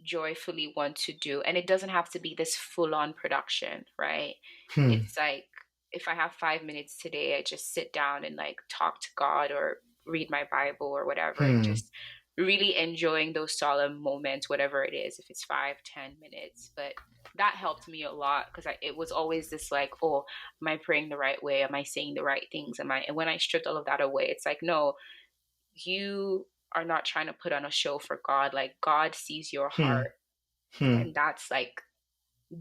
joyfully want to do. And it doesn't have to be this full on production, right? hmm, It's like if I have 5 minutes today, I just sit down and like talk to God or read my Bible or whatever and hmm, just really enjoying those solemn moments, whatever it is, if it's 5, 10 minutes. But that helped me a lot because it was always this like, oh, am I praying the right way? Am I saying the right things? And when I stripped all of that away, it's like, no, you are not trying to put on a show for God. Like God sees your hmm, heart. hmm, And that's like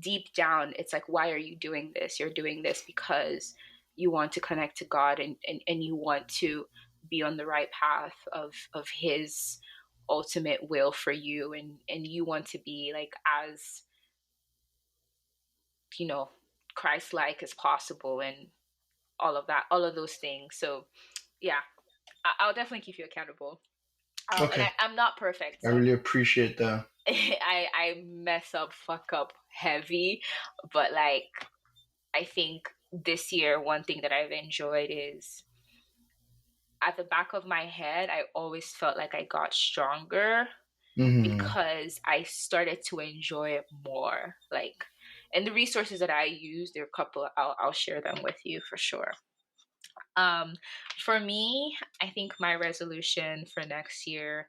deep down, it's like, why are you doing this? You're doing this because you want to connect to God and you want to be on the right path of his ultimate will for you and you want to be like as you know Christ like as possible and all of that, all of those things. So yeah, I'll definitely keep you accountable. And Okay. I'm not perfect. I Like really appreciate that. I mess up, fuck up heavy, but like I think this year one thing that I've enjoyed is at the back of my head, I always felt like I got stronger Mm-hmm. because I started to enjoy it more. Like, and the resources that I use, there are a couple. I'll share them with you for sure. Um, for me, I think my resolution for next year,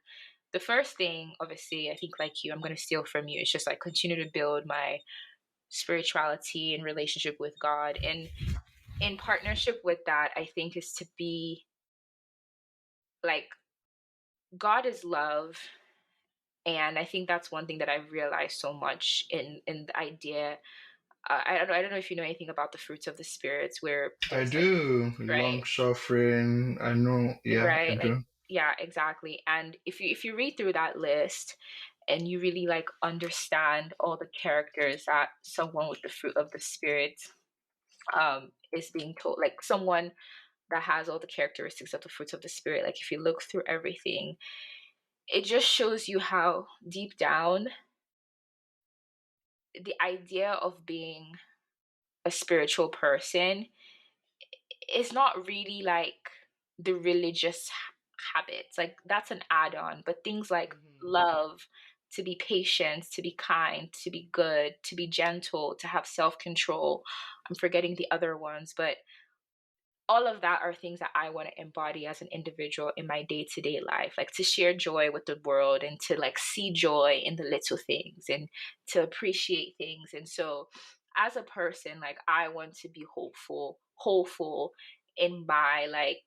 the first thing, obviously, I think like you, I'm going to steal from you. It's just like continue to build my spirituality and relationship with God, and in partnership with that, I think is to be like God is love. And I think that's one thing that I've realized so much in the idea. I don't know if you know anything about the fruits of the spirits, where I there's like, do. right, Long suffering. I know. Yeah, I right, like do. yeah, exactly. And if you read through that list and you really like understand all the characters that someone with the fruit of the spirit is being told, like someone that has all the characteristics of the fruits of the spirit, like if you look through everything, it just shows you how deep down the idea of being a spiritual person is not really like the religious habits. Like that's an add-on, but things like Mm-hmm. love, to be patient, to be kind, to be good, to be gentle, to have self-control. I'm forgetting the other ones, but all of that are things that I want to embody as an individual in my day-to-day life, like to share joy with the world and to like see joy in the little things and to appreciate things. And so as a person, like I want to be hopeful in my like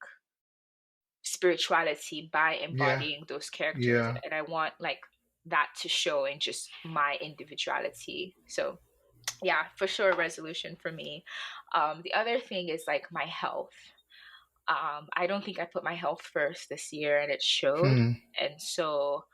spirituality by Yeah. embodying those characters, Yeah. and I want like that to show in just my individuality. So yeah, for sure, resolution for me. The other thing is like my health. I don't think I put my health first this year, and it showed. Hmm. And so,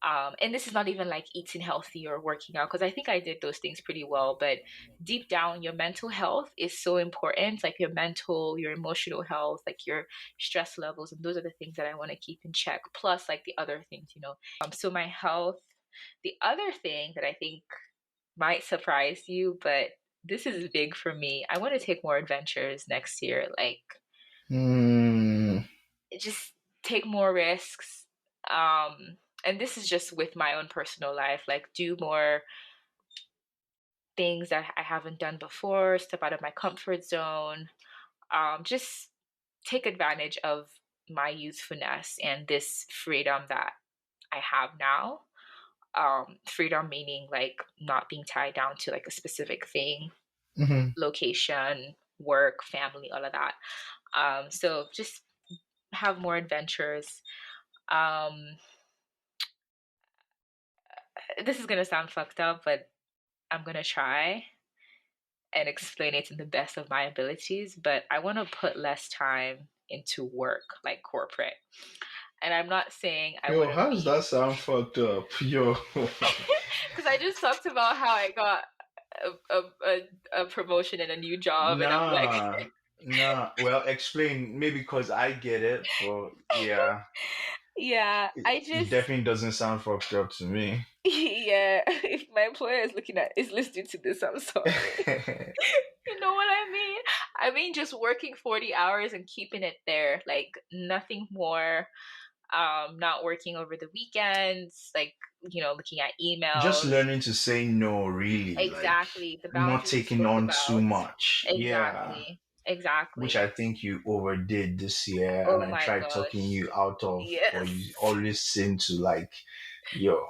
and this is not even like eating healthy or working out, because I think I did those things pretty well. But deep down, your mental health is so important, like your mental, your emotional health, like your stress levels. And those are the things that I want to keep in check, plus like the other things, you know. So, my health. The other thing that I think might surprise you, but this is big for me. I want to take more adventures next year. Like, Hmm. just take more risks. And this is just with my own personal life, like do more things that I haven't done before, step out of my comfort zone, just take advantage of my youthfulness and this freedom that I have now. Freedom meaning like not being tied down to like a specific thing, Hmm. location, work, family, all of that. So just have more adventures. Um, this is gonna sound fucked up, but I'm gonna try and explain it to the best of my abilities. But I want to put less time into work, like corporate. And I'm not saying I Yo, want to how does be, that sound fucked up? Yo. because I just talked about how I got a promotion and a new job, and I'm like, Nah. Nah. Well, explain. Maybe because I get it, but yeah, yeah, I it just, definitely doesn't sound fucked up to me. yeah, if my employer is listening to this, I'm sorry. You know what I mean? I mean, just working 40 hours and keeping it there, like nothing more. Not working over the weekends, like, looking at Just emails. learning to say no, really, like Exactly. The not boundaries we taking spoke on too about. much. Yeah. Exactly. Which Exactly. I think you overdid this year, and Oh I my tried talking gosh. you out of, but Yes. you always seem to like, yo.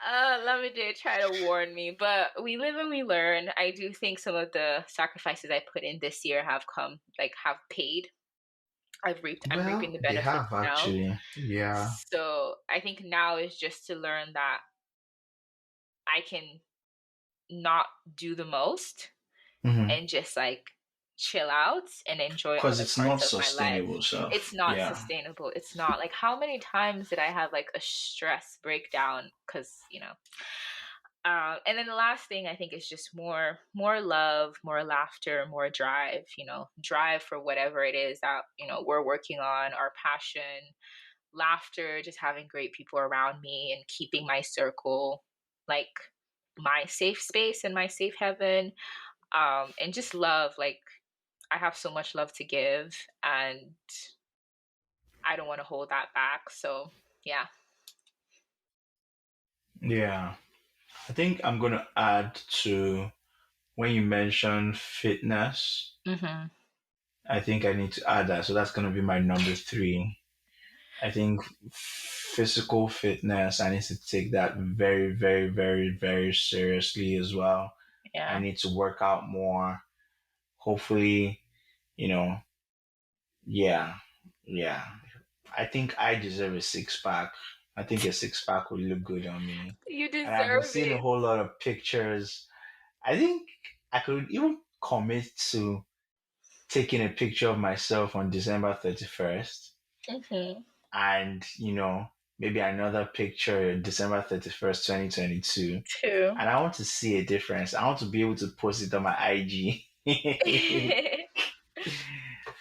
Lamide tried to warn me, but we live and we learn. I do think some of the sacrifices I put in this year have come, like, have paid. I'm reaping Well, the they benefits have now. actually. Yeah. So I think now is just to learn that I can not do the most Mm-hmm. and just like chill out and enjoy Because other it's parts not of my life. sustainable It's stuff. not Yeah. sustainable. It's not like how many times did I have like a stress breakdown because, And then the last thing I think is just more love, more laughter, more drive. Drive for whatever it is that we're working on, our passion, laughter, just having great people around me, and keeping my circle like my safe space and my safe heaven. And just love. Like, I have so much love to give, and I don't want to hold that back. So yeah. Yeah. I think I'm going to add to when you mentioned fitness, Hmm. I think I need to add that. So that's going to be my number three. I think physical fitness, I need to take that very, very, very, very seriously as well. I Yeah. need to work out more. Hopefully, you know, yeah, yeah. I think I deserve a six pack. I think a six pack would look good on me. You And I've been deserve seeing a it. whole lot of pictures. I think I could even commit to taking a picture of myself on December 31st Hmm. and, maybe another picture December 31st, 2022. Too. And I want to see a difference. I want to be able to post it on my IG.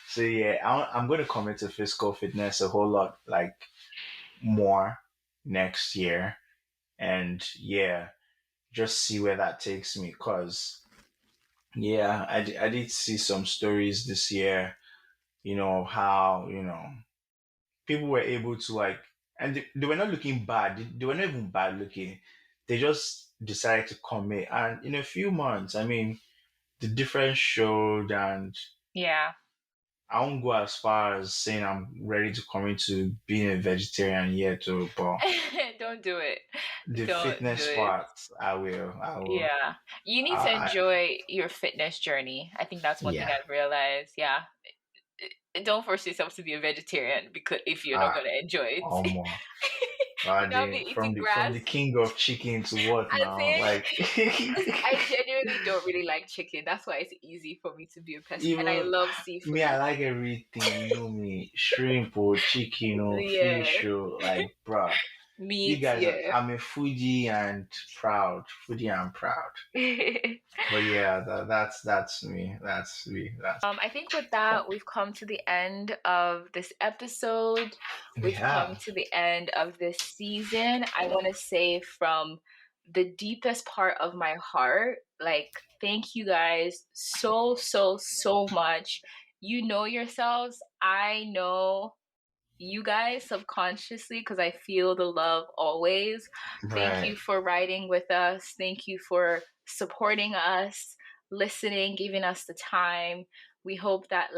So yeah, I'm going to commit to physical fitness a whole lot, like more next year. And yeah, just see where that takes me. Cause yeah, I did see some stories this year, of how, people were able to like, and they were not looking bad. They were not even bad looking. They just decided to commit. And in a few months, I mean, the difference showed. And Yeah. I won't go as far as saying I'm ready to commit to being a vegetarian yet, but Don't do it. the Don't do fitness it. part, I will. I will. Yeah. You need to I, enjoy your fitness journey. I think that's one thing yeah. I've realized. Yeah. Don't force yourself to be a vegetarian because if you're not Uh, gonna enjoy it. almost. You know, be From eating the grass. king of chicken to what I now? think Like I genuinely don't really like chicken. That's why it's easy for me to be a pest. And I even love me, I seafood. like everything. You know me, shrimp or chicken or Yeah. fish or like, bruh. You Meat, guys, yeah. I'm a foodie and proud. Foodie and proud. But yeah, that's me. That's me. That's I think with that, we've come to the end of this episode. we We've come have. to the end of this season. I want to say from the deepest part of my heart, like, thank you guys so, so, so much. You know yourselves. I know you guys subconsciously because I feel the love always. Thank Right. you for riding with us. Thank you for supporting us, listening, giving us the time. We hope that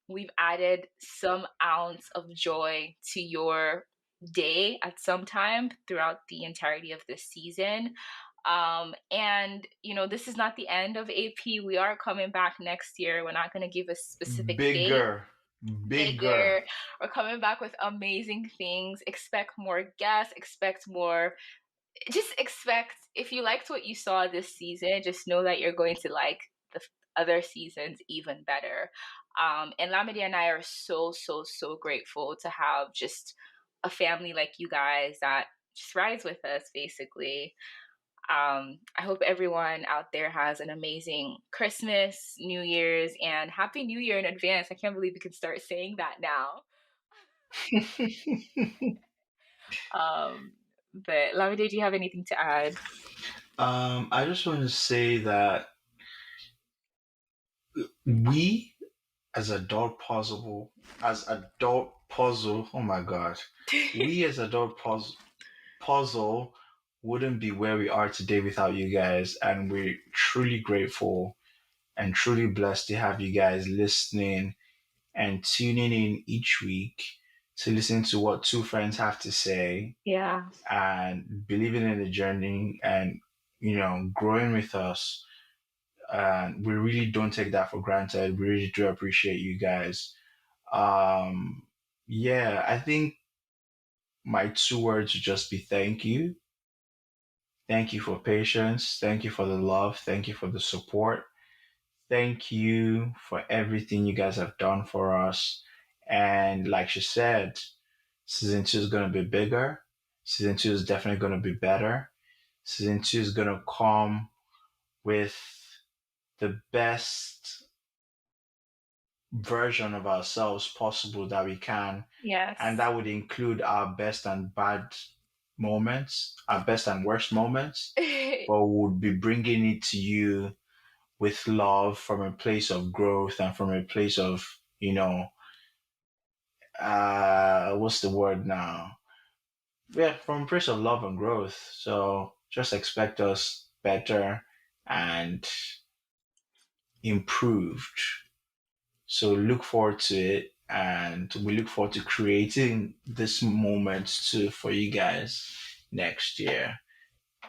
we've added some ounce of joy to your day at some time throughout the entirety of this season. And this is not the end of AP. We are coming back next year. We're not going to give a specific date. Bigger. Bigger. Bigger. We're coming back with amazing things. Expect more guests, expect more. Just expect, if you liked what you saw this season, just know that you're going to like the other seasons even better. And Lamide and I are so, so, so grateful to have just a family like you guys that just rides with us, basically. I hope everyone out there has an amazing Christmas, New Year's, and Happy New Year in advance. I can't believe we can start saying that now. But Lamide, do you have anything to add? I just want to say that we as adult puzzle, oh my god, we as adult puzzle wouldn't be where we are today without you guys, and we're truly grateful and truly blessed to have you guys listening and tuning in each week to listen to what two friends have to say Yeah. and believing in the journey and growing with us. And we really don't take that for granted. We really do appreciate you guys. Yeah, I think my two words would just be thank you. Thank you for patience. Thank you for the love. Thank you for the support. Thank you for everything you guys have done for us. And like she said, season two is going to be bigger. Season two is definitely going to be better. Season 2 is gonna come with the best version of ourselves possible that we can. And Yes. that would include our best and bad moments, our best and worst moments. But we'll be bringing it to you with love from a place of growth and from a place of, what's the word now? Yeah, from a place of love and growth. So just expect us better and improved. So look forward to it, and we look forward to creating this moment too for you guys next year.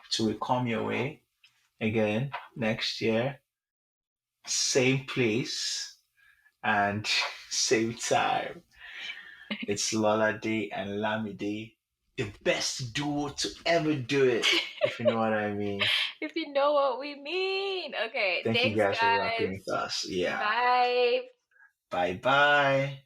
So we come your way again next year, same place and same time. It's Lolade and Lamide, the best duo to ever do it, if you know what I mean. If you know what we mean. Okay, Thank you thanks guys for rocking guys. with us. Yeah. Bye. Bye bye.